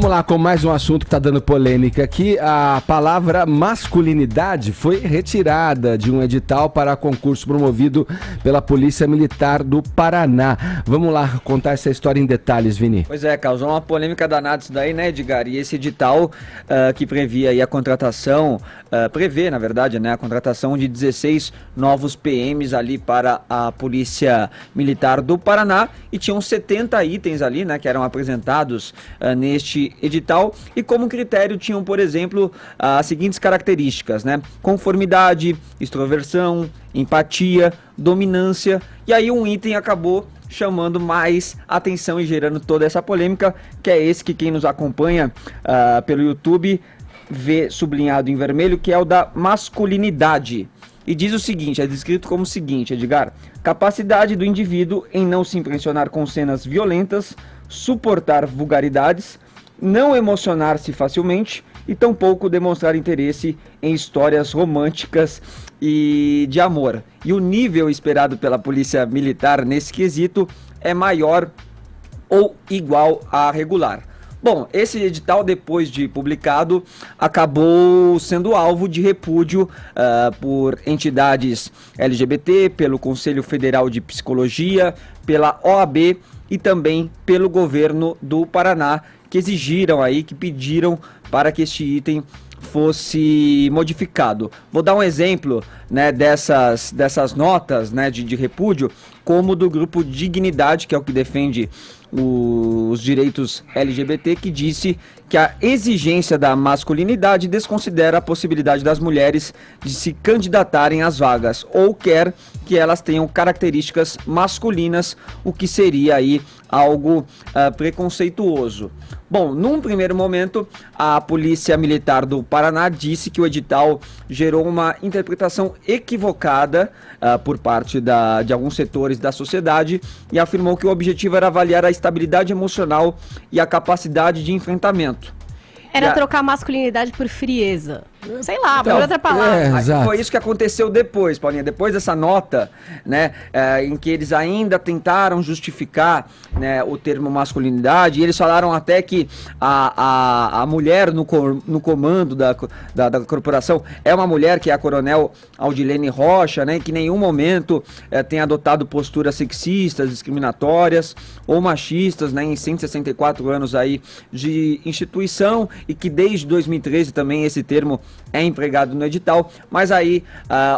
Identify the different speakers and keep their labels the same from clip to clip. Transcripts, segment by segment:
Speaker 1: Vamos lá com mais um assunto que está dando polêmica aqui. A palavra masculinidade foi retirada de um edital para concurso promovido pela Polícia Militar do Paraná. Vamos lá contar essa história em detalhes, Vini.
Speaker 2: Pois é, causou uma polêmica danada isso daí, né, Edgar? E esse edital que previa aí a contratação, prevê, na verdade, né, a contratação de 16 novos PMs ali para a Polícia Militar do Paraná, e tinham 70 itens ali, né, que eram apresentados neste edital, e como critério tinham, por exemplo, as seguintes características, né? Conformidade, extroversão, empatia, dominância, e aí um item acabou chamando mais atenção e gerando toda essa polêmica, que é esse que quem nos acompanha pelo YouTube vê sublinhado em vermelho, que é o da masculinidade. E diz o seguinte, é descrito como o seguinte, Edgar: capacidade do indivíduo em não se impressionar com cenas violentas, suportar vulgaridades, não emocionar-se facilmente e tampouco demonstrar interesse em histórias românticas e de amor. E o nível esperado pela Polícia Militar nesse quesito é maior ou igual a regular. Bom, esse edital, depois de publicado, acabou sendo alvo de repúdio por entidades LGBT, pelo Conselho Federal de Psicologia, pela OAB e também pelo governo do Paraná, que exigiram aí, que pediram para que este item fosse modificado. Vou dar um exemplo, né, dessas notas, né, de repúdio, como do grupo Dignidade, que é o que defende os direitos LGBT, que disse que a exigência da masculinidade desconsidera a possibilidade das mulheres de se candidatarem às vagas, ou quer que elas tenham características masculinas, o que seria aí algo preconceituoso. Bom, num primeiro momento, a Polícia Militar do Paraná disse que o edital gerou uma interpretação equivocada por parte de alguns setores da sociedade, e afirmou que o objetivo era avaliar a estabilidade emocional e a capacidade de enfrentamento.
Speaker 3: Era trocar masculinidade por frieza. Sei lá, por outra palavra.
Speaker 2: Foi isso que aconteceu depois, Paulinha. Depois dessa nota, né, em que eles ainda tentaram justificar, né, o termo masculinidade, e eles falaram até que a mulher no comando da corporação é uma mulher, que é a Coronel Aldilene Rocha, né, que em nenhum momento tem adotado posturas sexistas, discriminatórias ou machistas, né, em 164 anos aí de instituição, e que desde 2013 também esse termo é empregado no edital. Mas aí,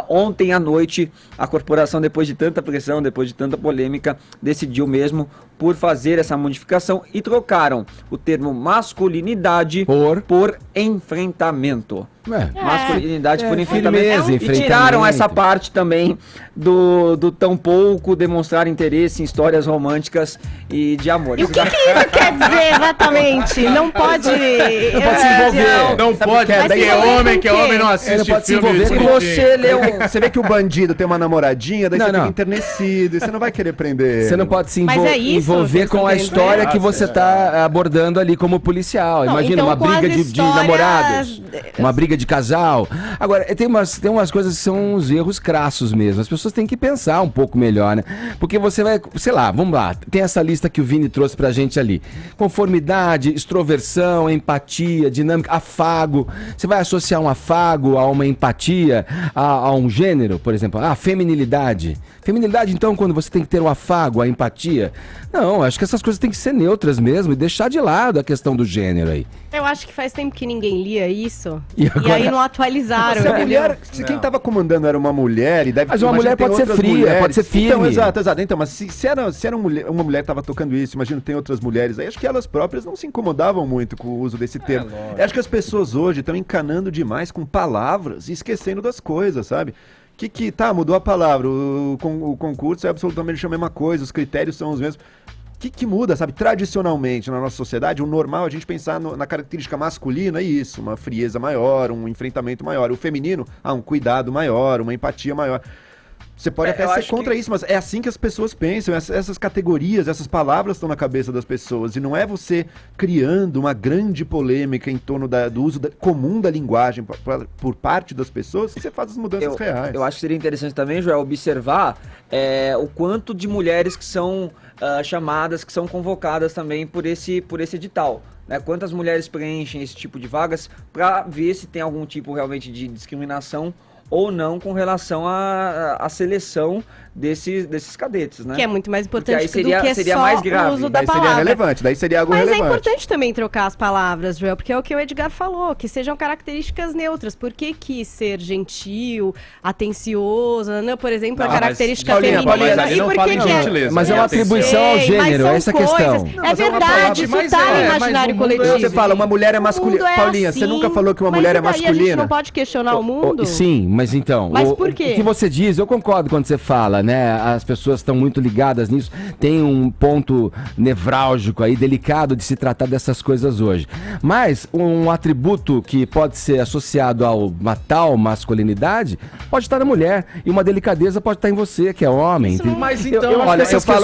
Speaker 2: ontem à noite, a corporação, depois de tanta pressão, depois de tanta polêmica, decidiu mesmo por fazer essa modificação e trocaram o termo masculinidade por enfrentamento. Masculinidade por enfrentamento. E tiraram essa parte também do tão pouco demonstrar interesse em histórias românticas e de amor.
Speaker 3: E o que isso quer dizer exatamente? Não pode...
Speaker 1: Não pode se envolver.
Speaker 4: Não pode, que é homem não assiste
Speaker 1: pode se
Speaker 4: filme.
Speaker 1: envolver.
Speaker 2: Se você leu...
Speaker 5: Você vê que o bandido tem uma namoradinha, daí você fica enternecido, e você não vai querer prender.
Speaker 1: Você não pode se
Speaker 3: Mas é isso
Speaker 1: envolver com a história que você está abordando ali como policial. Imagina, então, uma briga de namorados, uma briga de casal. Agora, tem umas coisas que são uns erros crassos mesmo. As pessoas têm que pensar um pouco melhor, né? Porque você vai, sei lá, vamos lá, tem essa lista que o Vini trouxe pra gente ali. Conformidade, extroversão, empatia, dinâmica, afago. Você vai associar um afago a uma empatia, a um gênero, por exemplo, feminilidade. Feminilidade, então, quando você tem que ter o afago, a empatia. Não, acho que essas coisas têm que ser neutras mesmo e deixar de lado a questão do gênero aí.
Speaker 3: Eu acho que faz tempo que ninguém lia isso.
Speaker 1: E aí
Speaker 3: não atualizaram.
Speaker 5: Se a mulher, se quem tava comandando era uma mulher, e deve...
Speaker 1: Mas uma mulher pode ser fria, pode ser firme.
Speaker 5: Então, exato. Então, mas se era uma mulher que tava tocando isso, imagino que tem outras mulheres aí, acho que elas próprias não se incomodavam muito com o uso desse termo. Eu acho que as pessoas hoje estão encanando demais com palavras e esquecendo das coisas, sabe? Mudou a palavra, o concurso é absolutamente a mesma coisa, os critérios são os mesmos. Que muda, sabe? Tradicionalmente, na nossa sociedade, o normal é a gente pensar na característica masculina, é isso, uma frieza maior, um enfrentamento maior. O feminino, um cuidado maior, uma empatia maior. Você pode até ser contra isso, mas é assim que as pessoas pensam. Essas categorias, essas palavras estão na cabeça das pessoas. E não é você criando uma grande polêmica em torno do uso comum da linguagem por parte das pessoas que você faz as mudanças reais.
Speaker 2: Eu acho que seria interessante também, Joel, observar o quanto de mulheres que são chamadas, que são convocadas também por esse edital. Né? Quantas mulheres preenchem esse tipo de vagas para ver se tem algum tipo realmente de discriminação ou não com relação à seleção desses cadetes, né?
Speaker 3: Que é muito mais importante
Speaker 2: seria
Speaker 3: só
Speaker 2: mais grave.
Speaker 3: o uso da
Speaker 5: daí
Speaker 3: palavra.
Speaker 5: Seria relevante, daí seria algo relevante.
Speaker 3: Mas é importante também trocar as palavras, Joel, porque é o que o Edgar falou, que sejam características neutras. Por que ser gentil, atencioso, né? Por exemplo, a característica feminina.
Speaker 4: Mas ali não fala em gentileza.
Speaker 1: Mas é uma atribuição ao gênero, essa é a questão.
Speaker 3: É verdade, isso tá no imaginário coletivo.
Speaker 5: Você fala, uma mulher é masculina. Paulinha, você nunca falou que uma mulher é masculina?
Speaker 3: A gente não pode questionar o mundo?
Speaker 1: Sim, mas então...
Speaker 3: Mas por quê?
Speaker 1: O que você diz, eu concordo quando você fala, né? As pessoas estão muito ligadas nisso. Tem um ponto nevrálgico aí, delicado de se tratar dessas coisas hoje. Mas um atributo que pode ser associado a uma tal masculinidade pode estar na mulher. E uma delicadeza pode estar em você, que é homem.
Speaker 4: Mas então...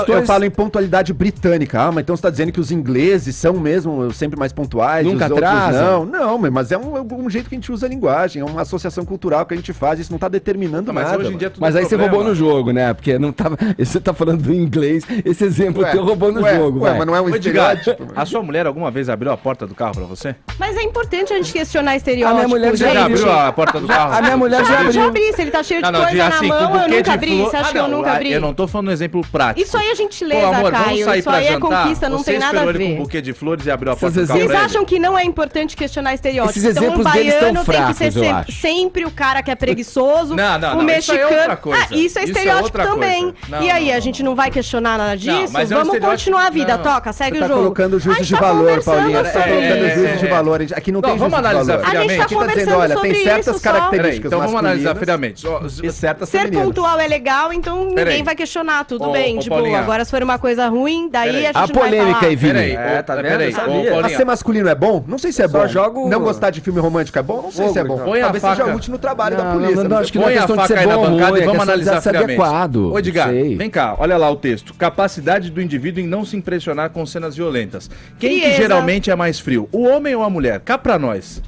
Speaker 5: Eu falo em pontualidade britânica. Ah, mas então você está dizendo que os ingleses são mesmo sempre mais pontuais?
Speaker 1: Nunca
Speaker 5: os outros
Speaker 1: atrasam?
Speaker 5: Não, mas é um jeito que a gente usa a linguagem. É uma associação cultural que a gente faz. Isso não está determinando nada.
Speaker 4: Hoje em dia
Speaker 1: mas aí você roubou no jogo, né? Porque não tava... Você tá falando do inglês, esse exemplo teu roubou no jogo,
Speaker 5: mas não é um estereótipo.
Speaker 4: A sua mulher alguma vez abriu a porta do carro pra você?
Speaker 3: Mas é importante a gente questionar estereótipos.
Speaker 1: A minha mulher
Speaker 4: já abriu a porta do carro?
Speaker 1: A minha mulher já abriu.
Speaker 3: Já abri, se ele tá cheio de coisa na mão, eu nunca abri. Você acha que eu nunca abri?
Speaker 4: Eu não tô falando um exemplo prático.
Speaker 3: Isso aí é gentileza, Caio. Isso aí é conquista, não tem nada a ver.
Speaker 4: Você esperou ele com um buquê de flores e abriu a porta do carro.
Speaker 3: Vocês acham que não é importante questionar estereótipos?
Speaker 1: Esses exemplos deles estão fracos,
Speaker 3: tem que ser sempre o cara que é preguiçoso, o mexicano.
Speaker 4: Isso é outra coisa.
Speaker 3: Isso é estereótipo também. E aí, a gente não vai questionar nada disso? Vamos continuar a vida, toca, segue o jogo.
Speaker 5: Você tá colocando juízos de valor, Paulinha. Você tá colocando juízos de valor. Aqui não tem juízos de valor.
Speaker 4: Vamos analisar friamente.
Speaker 3: A gente tá conversando
Speaker 5: olha, tem certas
Speaker 3: isso
Speaker 5: características
Speaker 4: então vamos analisar friamente.
Speaker 5: E certas
Speaker 3: Ser
Speaker 5: femininas.
Speaker 3: pontual é legal, então ninguém vai questionar, tudo bem, de boa. Agora, se for uma coisa ruim, daí a gente
Speaker 1: a
Speaker 3: não vai
Speaker 1: polêmica
Speaker 3: falar.
Speaker 1: aí, Vini.
Speaker 2: Tá vendo?
Speaker 5: Mas ser masculino é bom? Não sei se é bom. Não gostar de filme romântico é bom? Não sei se é bom.
Speaker 4: Talvez
Speaker 5: seja útil no trabalho da polícia.
Speaker 1: Não, acho que
Speaker 4: põe a faca aí na bancada e vamos analisar friamente.
Speaker 1: Adequado.
Speaker 4: Ô, Edgar, vem cá, olha lá o texto. Capacidade do indivíduo em não se impressionar com cenas violentas. Quem que geralmente é mais frio? O homem ou a mulher? Cá pra nós.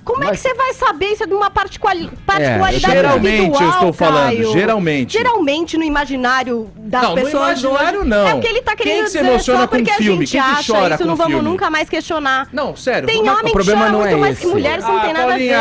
Speaker 3: Como é que você vai saber? Isso é de uma particularidade
Speaker 4: geralmente
Speaker 3: individual,
Speaker 4: eu estou falando,
Speaker 3: Caio.
Speaker 4: geralmente.
Speaker 3: Geralmente no imaginário das pessoas.
Speaker 4: No imaginário não.
Speaker 3: É porque ele tá querendo
Speaker 4: quem que se
Speaker 3: dizer
Speaker 4: emociona
Speaker 3: só
Speaker 4: com
Speaker 3: porque
Speaker 4: filme?
Speaker 3: a gente
Speaker 4: Quem que
Speaker 3: acha
Speaker 4: chora
Speaker 3: isso,
Speaker 4: com
Speaker 3: não vamos
Speaker 4: filme?
Speaker 3: nunca mais questionar.
Speaker 4: Não, sério.
Speaker 3: Tem homem que
Speaker 1: problema
Speaker 3: chora
Speaker 1: não
Speaker 3: muito
Speaker 1: é
Speaker 3: mais
Speaker 1: esse.
Speaker 3: que mulheres, não tem nada a ver.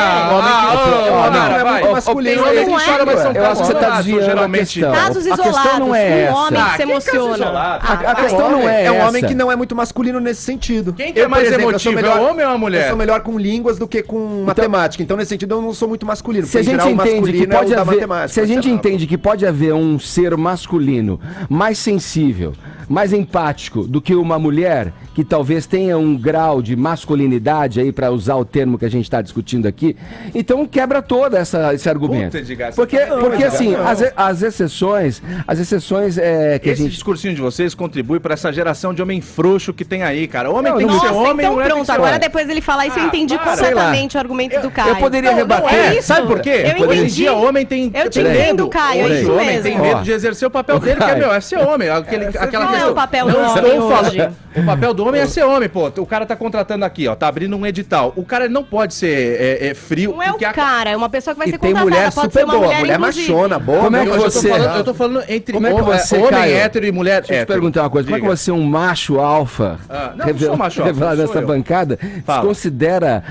Speaker 5: masculino.
Speaker 4: Homem que chora, mas são
Speaker 1: eu acho que você tá
Speaker 4: casos,
Speaker 1: desviando
Speaker 4: geralmente.
Speaker 1: a
Speaker 3: Casos
Speaker 1: questão.
Speaker 3: isolados,
Speaker 1: A questão não é
Speaker 3: um homem
Speaker 1: essa.
Speaker 3: que se emociona.
Speaker 1: A questão não é
Speaker 5: um
Speaker 1: essa.
Speaker 5: homem que não é muito masculino nesse sentido.
Speaker 4: Quem que é mais emotivo, é o homem ou a mulher?
Speaker 5: Eu sou melhor com línguas do que com matemática. Então, nesse sentido, eu não sou muito masculino.
Speaker 1: Se a gente entende que pode haver, se a gente entende que pode haver um ser masculino mais sensível, mais empático do que uma mulher que talvez tenha um grau de masculinidade aí, para usar o termo que a gente está discutindo aqui, então quebra todo esse argumento.
Speaker 4: Puta, Edgar,
Speaker 1: porque assim, as exceções que a gente...
Speaker 4: Esse discursinho de vocês contribui para essa geração de homem frouxo que tem aí, cara. Homem tem que
Speaker 3: Nossa,
Speaker 4: ser homem,
Speaker 3: então
Speaker 4: mulher tem que
Speaker 3: pronto,
Speaker 4: ser
Speaker 3: agora
Speaker 4: homem.
Speaker 3: depois ele falar isso, eu entendi
Speaker 4: para,
Speaker 3: completamente o argumento do Caio.
Speaker 1: Eu poderia rebater.
Speaker 3: É isso.
Speaker 4: Sabe por quê?
Speaker 3: Eu
Speaker 4: Hoje em
Speaker 3: entendi.
Speaker 4: dia, homem tem
Speaker 3: Eu te entendo, Caio, é isso
Speaker 4: homem
Speaker 3: mesmo.
Speaker 4: tem medo de exercer o papel dele, que é ser homem. Aquela
Speaker 3: Qual é
Speaker 4: questão.
Speaker 3: o papel
Speaker 4: Não
Speaker 3: do homem
Speaker 4: estou
Speaker 3: hoje?
Speaker 4: falando. O papel do homem é ser homem, pô. O cara tá contratando aqui, ó, tá abrindo um edital. O cara não pode ser frio.
Speaker 3: Não é o cara, é uma pessoa que vai
Speaker 5: E
Speaker 3: ser
Speaker 5: tem
Speaker 3: contratada.
Speaker 5: mulher
Speaker 3: Pode ser
Speaker 5: super
Speaker 3: uma
Speaker 5: boa,
Speaker 3: mulher,
Speaker 5: mulher
Speaker 3: inclusive.
Speaker 5: machona, boa.
Speaker 1: Como é que você...
Speaker 4: Eu tô falando entre
Speaker 1: Como é que você,
Speaker 4: homem
Speaker 1: Caio,
Speaker 4: hétero e mulher
Speaker 1: Deixa eu te
Speaker 4: hétero.
Speaker 1: perguntar uma coisa. Como é que
Speaker 4: Diga.
Speaker 1: você é um macho alfa,
Speaker 4: não sou macho alfa,
Speaker 1: revelado
Speaker 4: sou
Speaker 1: nessa
Speaker 4: eu.
Speaker 1: bancada,
Speaker 4: Fala.
Speaker 1: você considera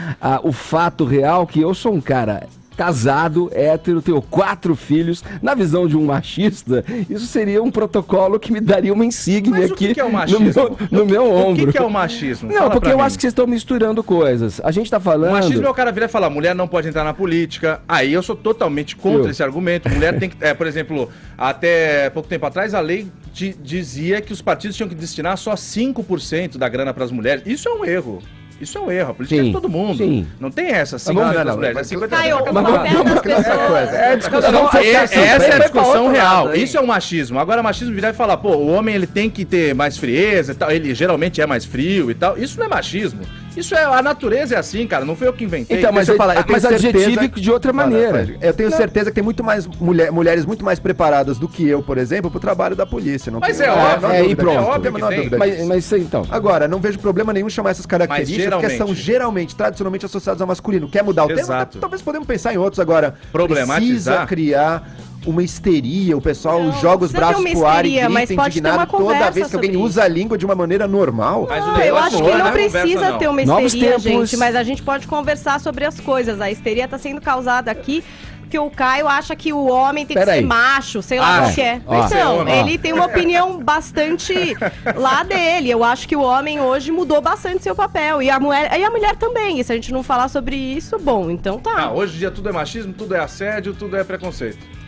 Speaker 1: o fato real que eu sou um cara casado, hétero, tenho 4 filhos, na visão de um machista, isso seria um protocolo que me daria uma insígnia
Speaker 4: Mas o
Speaker 1: aqui
Speaker 4: que é o machismo?
Speaker 1: no meu ombro.
Speaker 4: O que é o machismo?
Speaker 1: Não,
Speaker 4: Fala
Speaker 1: porque
Speaker 4: pra
Speaker 1: eu
Speaker 4: mim.
Speaker 1: acho que vocês estão misturando coisas. A gente tá falando...
Speaker 4: O machismo é o cara virar e falar, mulher não pode entrar na política. Aí eu sou totalmente contra
Speaker 1: Eu.
Speaker 4: esse argumento. Mulher tem que... por exemplo, até pouco tempo atrás, a lei dizia que os partidos tinham que destinar só 5% da grana para as mulheres. Isso é um erro. Isso é um erro. A política é de todo mundo.
Speaker 1: Sim.
Speaker 4: Não tem essa, 5% das mulheres.
Speaker 5: mas
Speaker 4: É 50%
Speaker 3: Caio, o
Speaker 4: da cada
Speaker 3: papel das pessoas...
Speaker 1: É discussão...
Speaker 4: essa é a discussão real.
Speaker 2: lado, hein?
Speaker 4: Isso é o machismo. Agora, machismo virar e falar, pô, o homem ele tem que ter mais frieza e tal. Ele geralmente é mais frio e tal. Isso não é machismo. Isso é, a natureza é assim, cara, não foi eu que inventei.
Speaker 1: Então, mas,
Speaker 5: Deixa eu falar, eu tenho
Speaker 1: mas
Speaker 5: certeza-
Speaker 1: adjetivo de outra maneira.
Speaker 5: Eu tenho certeza que tem muito mais mulheres muito mais preparadas do que eu, por exemplo, pro trabalho da polícia. Não
Speaker 4: Mas
Speaker 5: tenho-
Speaker 4: é óbvio,
Speaker 1: e pronto.
Speaker 5: É óbvio,
Speaker 4: que
Speaker 5: a menor
Speaker 4: tem.
Speaker 5: dúvida
Speaker 1: Mas,
Speaker 5: disso.
Speaker 1: mas então.
Speaker 5: Agora, não vejo problema nenhum chamar essas características, porque são geralmente, tradicionalmente associadas ao masculino. Quer mudar o
Speaker 4: Exato.
Speaker 5: tema? Talvez podemos pensar em outros agora.
Speaker 4: Problematizar.
Speaker 5: Precisa criar uma histeria, o pessoal
Speaker 3: Não,
Speaker 5: joga os
Speaker 3: precisa ter
Speaker 5: braços
Speaker 3: uma
Speaker 5: pro ar e
Speaker 3: histeria, mas
Speaker 5: grita
Speaker 3: pode ter uma
Speaker 5: indignado toda
Speaker 3: conversa
Speaker 5: vez que alguém
Speaker 3: sobre
Speaker 5: usa a língua de uma maneira normal.
Speaker 4: Mas o
Speaker 3: Eu
Speaker 4: negócio
Speaker 3: acho que
Speaker 4: não é
Speaker 3: não
Speaker 4: na conversa,
Speaker 3: precisa
Speaker 4: não.
Speaker 3: ter uma
Speaker 1: Novos
Speaker 3: histeria,
Speaker 1: tempos.
Speaker 3: gente, mas a gente pode conversar sobre as coisas. A histeria tá sendo causada aqui porque o Caio acha que o homem tem que
Speaker 1: Peraí.
Speaker 3: ser macho, sei lá o que é.
Speaker 1: Ó.
Speaker 3: Então,
Speaker 4: Ó.
Speaker 3: ele tem uma opinião bastante lá dele. Eu acho que o homem hoje mudou bastante seu papel. E a mulher também. E se a gente não falar sobre isso, bom, então tá.
Speaker 4: Ah, hoje em dia tudo é machismo, tudo é assédio, tudo é preconceito.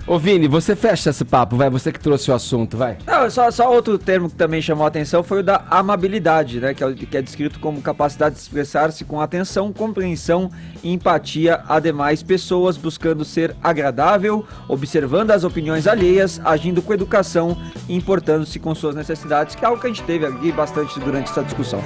Speaker 1: Ô, Vini, você fecha esse papo, vai. Você que trouxe o assunto, vai.
Speaker 2: Não, só outro termo que também chamou a atenção foi o da amabilidade, né? Que é descrito como capacidade de expressar-se com atenção, compreensão e empatia a demais pessoas, buscando ser agradável, observando as opiniões alheias, agindo com educação e importando-se com suas necessidades, que é algo que a gente teve aqui bastante durante essa discussão.